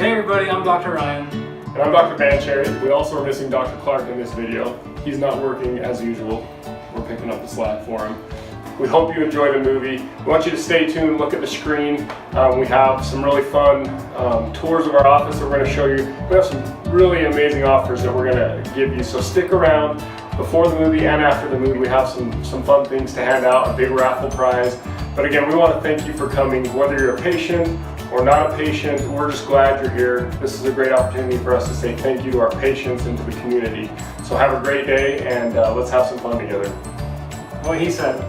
Hey everybody, I'm Dr. Ryan. And I'm Dr. Bancherry. We also are missing Dr. Clark in this video. He's not working as usual. We're picking up the slack for him. We hope you enjoy the movie. We want you to stay tuned, look at the screen. We have some really fun tours of our office that we're going to show you. We have some really amazing offers that we're going to give you, so stick around. Before the movie and after the movie, we have some fun things to hand out, a big raffle prize. But again, we want to thank you for coming. Whether you're a patient or not a patient, we're just glad you're here. This is a great opportunity for us to say thank you to our patients and to the community. So have a great day, and let's have some fun together. What he said.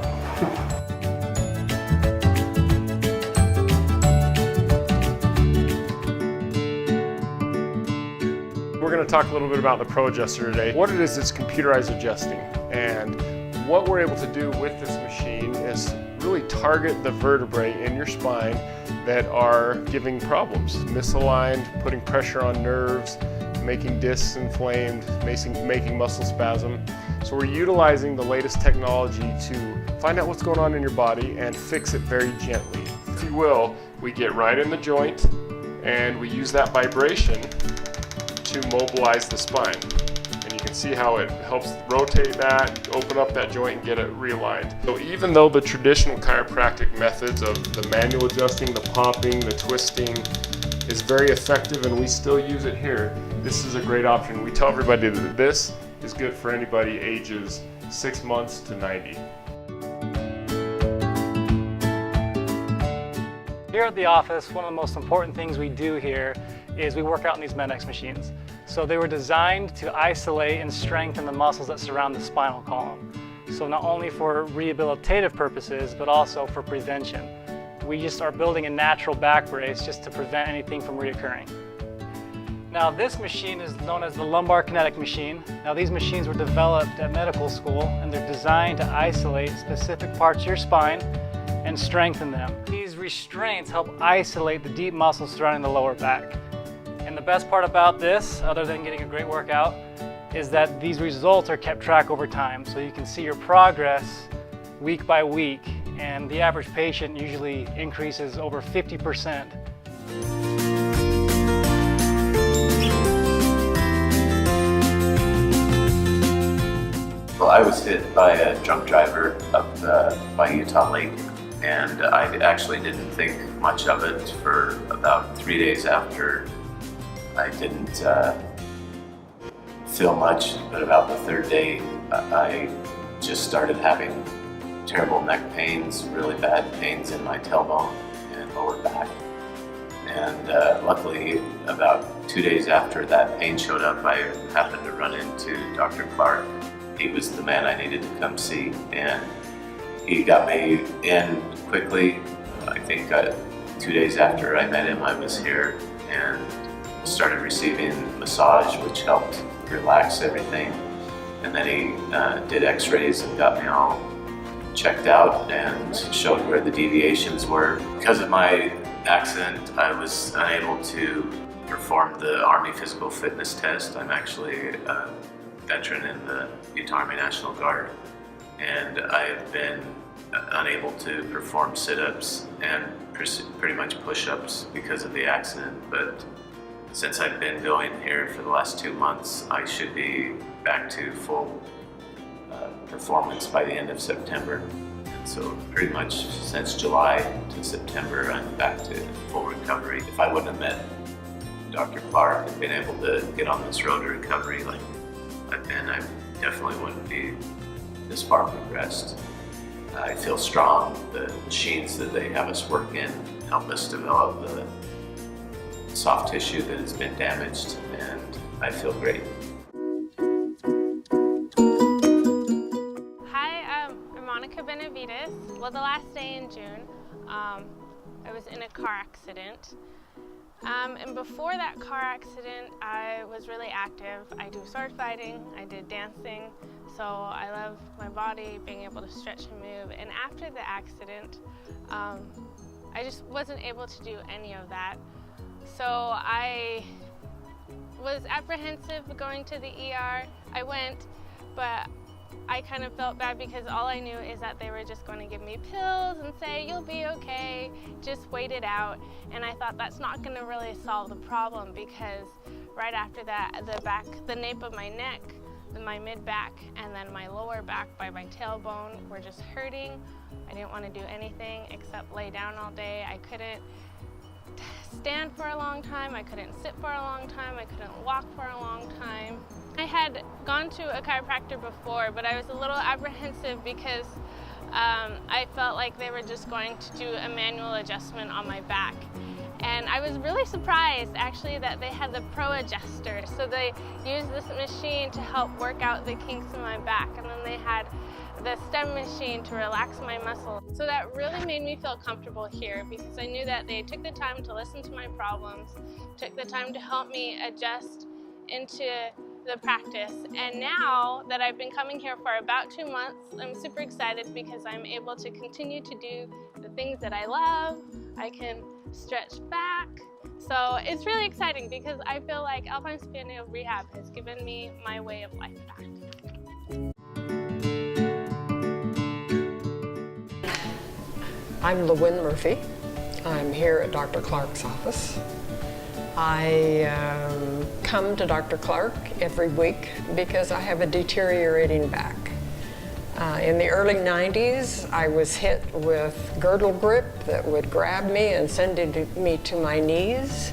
We're going to talk a little bit about the Pro Adjuster today. What it is computerized adjusting, and what we're able to do with this machine is really target the vertebrae in your spine that are giving problems. Misaligned, putting pressure on nerves, making discs inflamed, making muscle spasm. So we're utilizing the latest technology to find out what's going on in your body and fix it very gently. If you will, we get right in the joint and we use that vibration to mobilize the spine. And you can see how it helps rotate that, open up that joint and get it realigned. So even though the traditional chiropractic methods of the manual adjusting, the popping, the twisting is very effective and we still use it here, this is a great option. We tell everybody that this is good for anybody ages 6 months to 90. Here at the office, one of the most important things we do here is we work out in these Med-X machines. So they were designed to isolate and strengthen the muscles that surround the spinal column. So not only for rehabilitative purposes, but also for prevention. We just are building a natural back brace just to prevent anything from reoccurring. Now this machine is known as the lumbar kinetic machine. Now these machines were developed at medical school and they're designed to isolate specific parts of your spine and strengthen them. These restraints help isolate the deep muscles surrounding the lower back. And the best part about this, other than getting a great workout, is that these results are kept track over time. So you can see your progress week by week, and the average patient usually increases over 50%. Well, I was hit by a drunk driver up by Utah Lake, and I actually didn't think much of it for about 3 days after. I didn't feel much, but about the third day, I just started having terrible neck pains, really bad pains in my tailbone and lower back. And luckily, about 2 days after that pain showed up, I happened to run into Dr. Clark. He was the man I needed to come see, and he got me in quickly. I think 2 days after I met him, I was here and started receiving massage, which helped relax everything. And then he did x-rays and got me all checked out and showed where the deviations were. Because of my accident, I was unable to perform the Army Physical Fitness test. I'm actually a veteran in the Utah Army National Guard, and I have been unable to perform sit-ups and pretty much push-ups because of the accident. But since I've been going here for the last 2 months, I should be back to full performance by the end of September. And so pretty much since July to September, I'm back to full recovery. If I wouldn't have met Dr. Clark and been able to get on this road to recovery like I've been, I definitely wouldn't be this far progressed. I feel strong. The machines that they have us work in help us develop the soft tissue that has been damaged, and I feel great. Hi, I'm Monica Benavides. Well, the last day in June, I was in a car accident. And before that car accident, I was really active. I do sword fighting, I did dancing, so I love my body, being able to stretch and move. And after the accident, I just wasn't able to do any of that. So I was apprehensive going to the ER. I went, but I kind of felt bad because all I knew is that they were just going to give me pills and say, you'll be okay, just wait it out. And I thought that's not going to really solve the problem, because right after that, the nape of my neck, my mid-back, and then my lower back by my tailbone were just hurting. I didn't want to do anything except lay down all day. I couldn't stand for a long time, I couldn't sit for a long time, I couldn't walk for a long time. I had gone to a chiropractor before, but I was a little apprehensive because I felt like they were just going to do a manual adjustment on my back. And I was really surprised actually that they had the Pro Adjuster. So they used this machine to help work out the kinks in my back, and then they had the stem machine to relax my muscles. So that really made me feel comfortable here, because I knew that they took the time to listen to my problems, took the time to help me adjust into the practice. And now that I've been coming here for about 2 months, I'm super excited because I'm able to continue to do the things that I love. I can stretch back. So it's really exciting because I feel like Alpine Spinal Rehab has given me my way of life back. I'm LaWynn Murphy. I'm here at Dr. Clark's office. I come to Dr. Clark every week because I have a deteriorating back. In the early 90s, I was hit with girdle grip that would grab me and send me to my knees.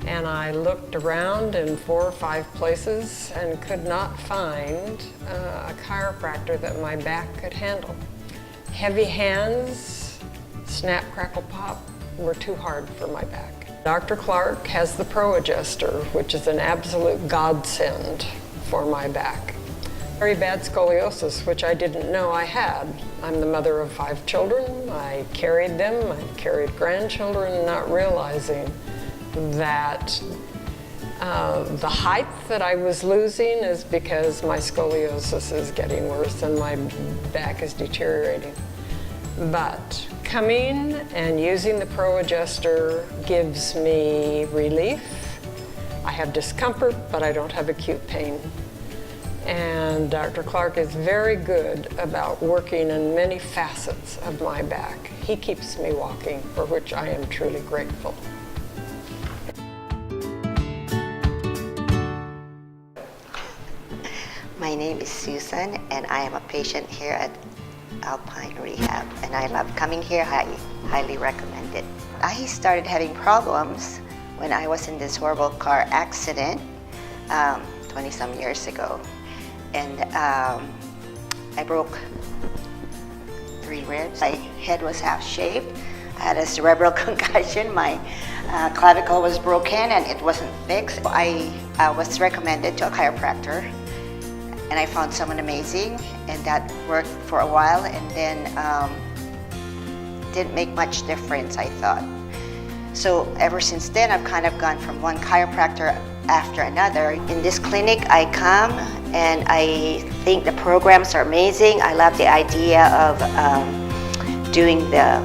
And I looked around in 4 or 5 places and could not find a chiropractor that my back could handle. Heavy hands, snap, crackle, pop were too hard for my back. Dr. Clark has the Pro Adjuster, which is an absolute godsend for my back. Very bad scoliosis, which I didn't know I had. I'm the mother of 5 children. I carried them, I carried grandchildren, not realizing that the height that I was losing is because my scoliosis is getting worse and my back is deteriorating. But coming and using the Pro Adjuster gives me relief. I have discomfort, but I don't have acute pain. And Dr. Clark is very good about working in many facets of my back. He keeps me walking, for which I am truly grateful. My name is Susan, and I am a patient here at Alpine Rehab, and I love coming here. I highly recommend it. I started having problems when I was in this horrible car accident 20-some years ago, and I broke 3 ribs. My head was half shaved. I had a cerebral concussion. My clavicle was broken and it wasn't fixed. I was recommended to a chiropractor, and I found someone amazing, and that worked for a while, and then didn't make much difference, I thought. So ever since then, I've kind of gone from one chiropractor after another. In this clinic, I come and I think the programs are amazing. I love the idea of doing the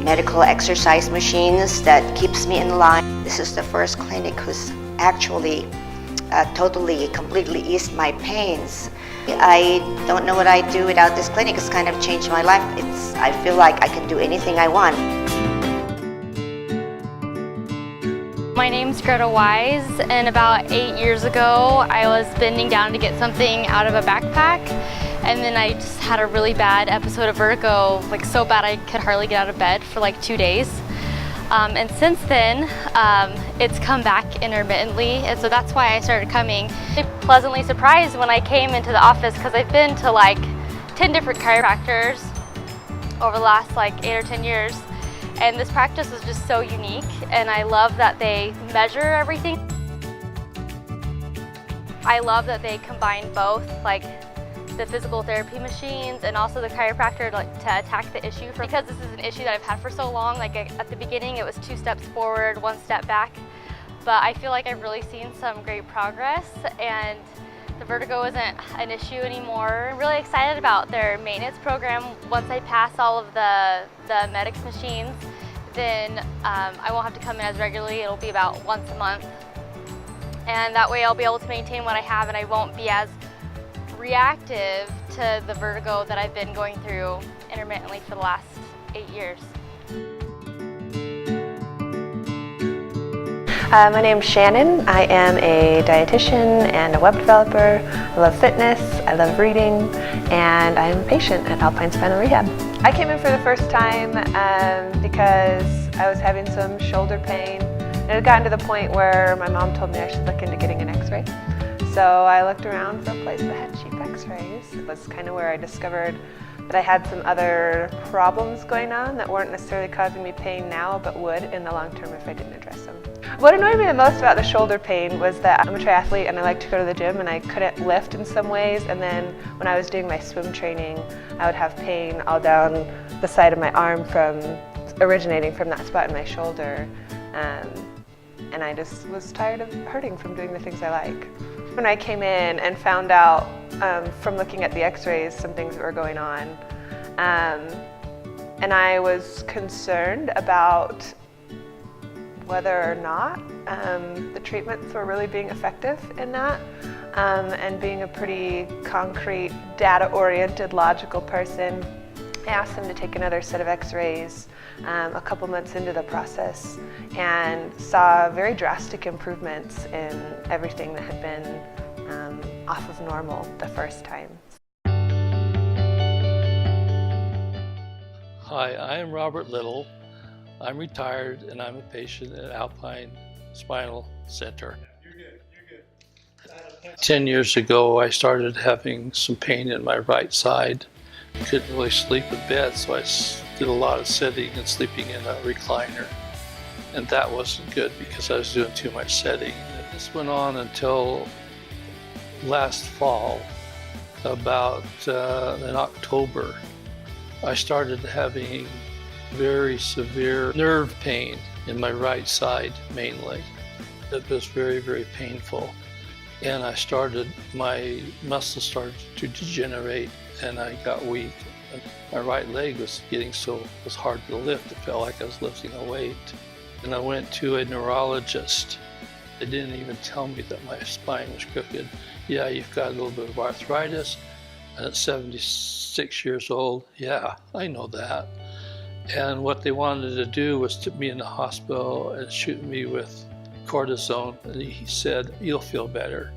medical exercise machines that keeps me in line. This is the first clinic who's actually completely eased my pains. I don't know what I'd do without this clinic. It's kind of changed my life. I feel like I can do anything I want. My name's Greta Wise, and about 8 years ago I was bending down to get something out of a backpack, and then I just had a really bad episode of vertigo, like so bad I could hardly get out of bed for like 2 days. And since then, it's come back intermittently, and so that's why I started coming. I was pleasantly surprised when I came into the office, because I've been to like 10 different chiropractors over the last like 8 or 10 years, and this practice is just so unique, and I love that they measure everything. I love that they combine both, like the physical therapy machines and also the chiropractor to attack the issue. Because this is an issue that I've had for so long, like at the beginning it was 2 steps forward, 1 step back, but I feel like I've really seen some great progress, and the vertigo isn't an issue anymore. I'm really excited about their maintenance program. Once I pass all of the medics machines, then I won't have to come in as regularly. It'll be about once a month, and that way I'll be able to maintain what I have, and I won't be as reactive to the vertigo that I've been going through intermittently for the last 8 years. My name's Shannon. I am a dietitian and a web developer. I love fitness, I love reading, and I'm a patient at Alpine Spinal Rehab. I came in for the first time because I was having some shoulder pain. It had gotten to the point where my mom told me I should look into getting an x-ray. So I looked around for a place that had cheap x-rays. It was kind of where I discovered that I had some other problems going on that weren't necessarily causing me pain now, but would in the long term if I didn't address them. What annoyed me the most about the shoulder pain was that I'm a triathlete and I like to go to the gym, and I couldn't lift in some ways, and then when I was doing my swim training, I would have pain all down the side of my arm originating from that spot in my shoulder. And I just was tired of hurting from doing the things I like. When I came in and found out from looking at the x-rays some things that were going on, and I was concerned about whether or not the treatments were really being effective in that, and being a pretty concrete, data-oriented, logical person, I asked them to take another set of x-rays a couple months into the process and saw very drastic improvements in everything that had been off of normal the first time. Hi, I am Robert Little. I'm retired and I'm a patient at Alpine Spinal Center. 10 years ago, I started having some pain in my right side. Couldn't really sleep in bed, so I did a lot of sitting and sleeping in a recliner. And that wasn't good because I was doing too much sitting. And this went on until last fall, about in October. I started having very severe nerve pain in my right side mainly. It was very, very painful. And my muscles started to degenerate and I got weak. My right leg was hard to lift. It felt like I was lifting a weight. And I went to a neurologist. They didn't even tell me that my spine was crooked. Yeah, you've got a little bit of arthritis. And at 76 years old, yeah, I know that. And what they wanted to do was to be in the hospital and shoot me with cortisone. And he said, you'll feel better.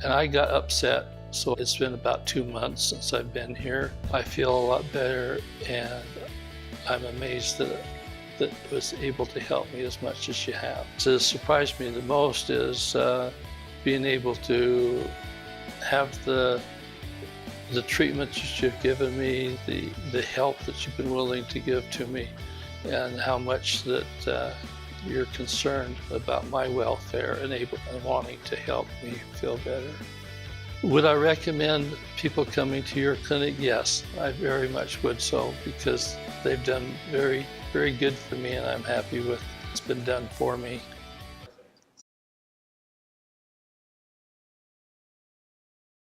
And I got upset. So it's been about 2 months since I've been here. I feel a lot better, and I'm amazed that it was able to help me as much as you have. So what surprised me the most is being able to have the treatment that you've given me, the help that you've been willing to give to me, and how much that you're concerned about my welfare and wanting to help me feel better. Would I recommend people coming to your clinic? Yes, I very much would so, because they've done very, very good for me, and I'm happy with what's been done for me.